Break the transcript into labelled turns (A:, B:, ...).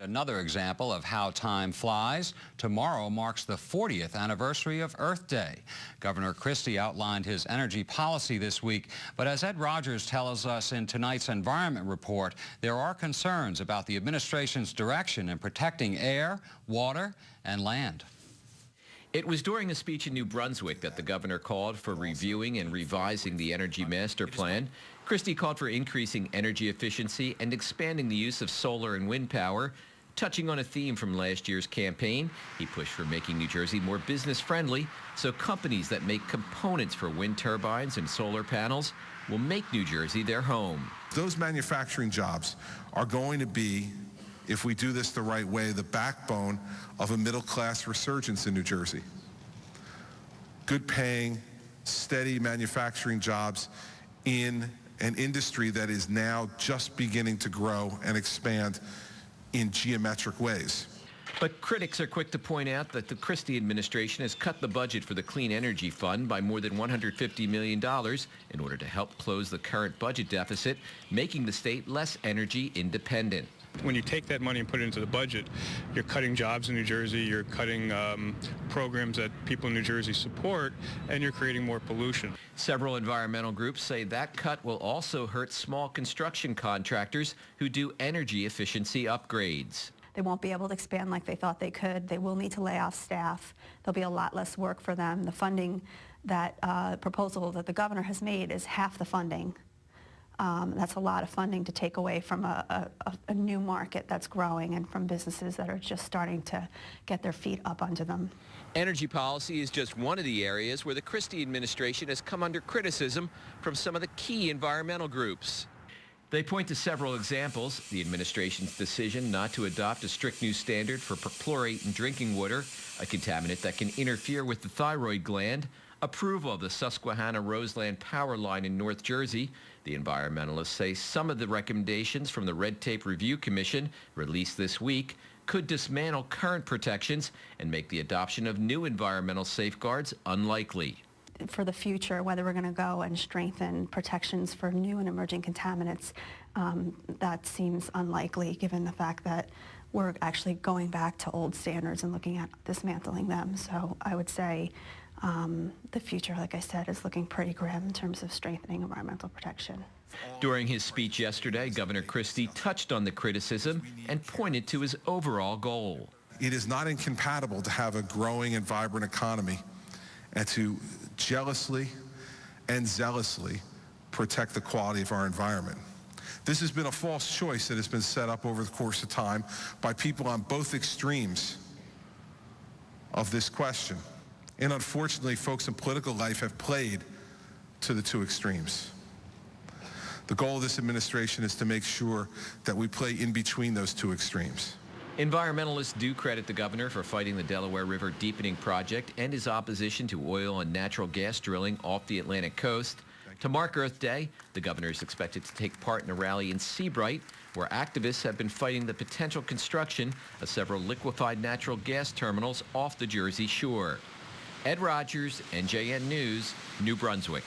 A: Another example of how time flies. Tomorrow marks the 40th anniversary of Earth Day. Governor Christie outlined his energy policy this week, but as Ed Rogers tells us in tonight's Environment Report, there are concerns about the administration's direction in protecting air, water, and land.
B: It was during a speech in New Brunswick that the governor called for reviewing and revising the Energy Master Plan. Christie called for increasing energy efficiency and expanding the use of solar and wind power. Touching on a theme from last year's campaign, he pushed for making New Jersey more business-friendly so companies that make components for wind turbines and solar panels will make New Jersey their home.
C: Those manufacturing jobs are going to be, if we do this the right way, the backbone of a middle-class resurgence in New Jersey. Good-paying, steady manufacturing jobs in an industry that is now just beginning to grow and expand in geometric ways.
B: But critics are quick to point out that the Christie administration has cut the budget for the Clean Energy Fund by more than $150 million in order to help close the current budget deficit, making the state less energy independent.
D: When you take that money and put it into the budget, you're cutting jobs in New Jersey, you're cutting programs that people in New Jersey support, and you're creating more pollution.
B: Several environmental groups say that cut will also hurt small construction contractors who do energy efficiency upgrades.
E: They won't be able to expand like they thought they could. They will need to lay off staff. There'll be a lot less work for them. The funding, that proposal that the governor has made is half the funding. That's a lot of funding to take away from a new market that's growing and from businesses that are just starting to get their feet up under them.
B: Energy policy is just one of the areas where the Christie administration has come under criticism from some of the key environmental groups. They point to several examples: the administration's decision not to adopt a strict new standard for perchlorate in drinking water, a contaminant that can interfere with the thyroid gland, approval of the Susquehanna-Roseland power line in North Jersey. The environmentalists say some of the recommendations from the Red Tape Review Commission, released this week, could dismantle current protections and make the adoption of new environmental safeguards unlikely.
E: For the future, whether we're going to go and strengthen protections for new and emerging contaminants, that seems unlikely given the fact that we're actually going back to old standards and looking at dismantling them. So I would say the future, like I said, is looking pretty grim in terms of strengthening environmental protection.
B: During his speech yesterday, Governor Christie touched on the criticism and pointed to his overall goal.
C: It is not incompatible to have a growing and vibrant economy and to jealously and zealously protect the quality of our environment. This has been a false choice that has been set up over the course of time by people on both extremes of this question. And unfortunately, folks in political life have played to the two extremes. The goal of this administration is to make sure that we play in between those two extremes.
B: Environmentalists do credit the governor for fighting the Delaware River deepening project and his opposition to oil and natural gas drilling off the Atlantic coast. To mark Earth Day, the governor is expected to take part in a rally in Seabright, where activists have been fighting the potential construction of several liquefied natural gas terminals off the Jersey shore. Ed Rogers, NJN News, New Brunswick.